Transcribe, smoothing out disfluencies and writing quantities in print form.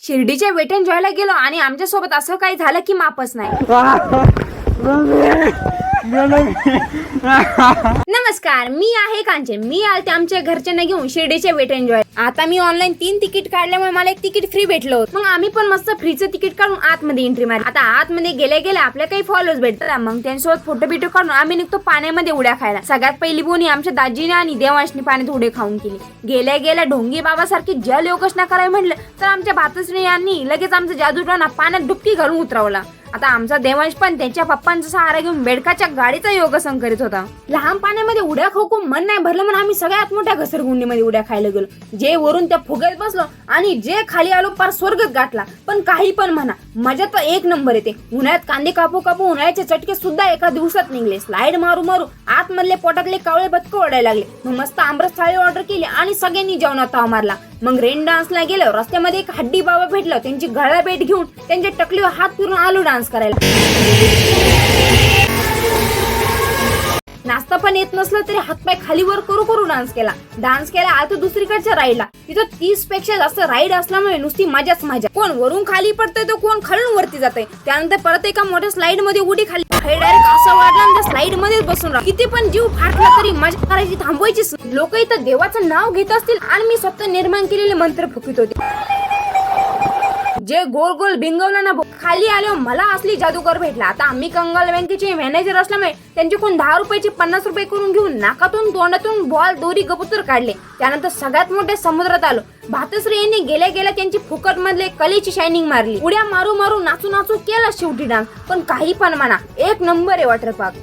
शिर्डीच्या weight enjoy ला गेलो आणि आमच्यासोबत असं काही झालं की मापच नाही. नमस्कार, मी आहे कांचन. मी आलते आमच्या घरच्यांना घेऊन शिर्डीचे वेट एन्जॉय. आता मी ऑनलाईन 3 तिकीट काढल्यामुळे मला एक तिकीट फ्री भेटलं होतं. मग आम्ही पण मस्त फ्रीचं तिकीट काढून आतमध्ये एंट्री मारली. आता आतमध्ये गेल्या आपल्या काही फॉलोअर्स भेटतात. मग त्यांच्यासोबत फोटो बिटो काढून आम्ही निघतो पाण्यामध्ये उड्या खायला. सगळ्यात पहिली बोनी आमच्या दाजीने आणि देवांशनी पाण्यात उडे खाऊन केली. गेल्या ढोंगी बाबासारखी जल योगासना करायला म्हटलं तर आमच्या भातश्री यांनी लगेच आमचा जादूटोणा पाण्यात डुबकी घालून उतरवला. आता आमचा देवांश पण त्यांच्या पप्पांचा सहारा घेऊन बेडकाच्या गाडीचा योगासन करीत होता. लहान पाण्यामध्ये उड्या खाऊ मन नाही भरलं म्हणून आम्ही सगळ्यात मोठ्या घसरगुंडीमध्ये उड्या खायला गेलो. जे वरून त्या फुग्यात बसलो आणि जे खाली आलो पार स्वर्गच गाठला. पण काही पण म्हणा, मजा तर एक नंबर येते. उन्हाळ्यात कांदे कापू उन्हाळ्याचे चटके सुद्धा एका दिवसात निघले. स्लाइड मारू आतमधले पोटातले कावळे बदक ओढायला लागले. मग मस्त आमरस थाळी ऑर्डर केली आणि सगळ्यांनी जेवणात ताव मारला. मग रेन डान्सला गेलो. रस्त्यामध्ये एक हड्डी बाबा भेटलं. त्यांची गळा भेट घेऊन त्यांच्या टकलीवर हात फिरून आलो डान्स करायला. नाचता पण येत नसलं तरी हातपाय खालीवर करू डान्स केला. आता दुसरीकडच्या राईडला तिथं 30 पेक्षा जास्त राईड असल्यामुळे नुसती मजाच मजा. कोण वरून खाली पडतंय तर कोण खालून वरती जातंय. त्यानंतर परत एका मोठ्या स्लाइड मध्ये उडी खाली डायरेक्ट असं वाटलं आणि त्या स्लाइड मध्येच बसून राहा. किती पण जीव फाटला तरी मजा करायची थांबवायचीच. लोक इथं देवाचं नाव घेत असतील आणि मी स्वतः निर्माण केलेले मंत्र फुकीत होते. जे गोल गोल भिंगवलं ना खाली आल्यावर मला असली जादूगर भेटला. आता आम्ही कंगाल बँकेचे मॅनेजर असल्यामुळे त्यांच्याकडून 10 रुपयाचे 50 रुपये करून घेऊन नाकातून तोंडातून बॉल दोरी कबूतर काढले. त्यानंतर सगळ्यात मोठ्या समुद्रात आलो. भातश्री यांनी गेल्या त्यांची फुकट मधले कलेची शायनिंग मारली. उड्या मारू नाचू केला शेवटी डान्स. पण काही पण म्हणा, एक नंबर आहे वॉटर पार्क.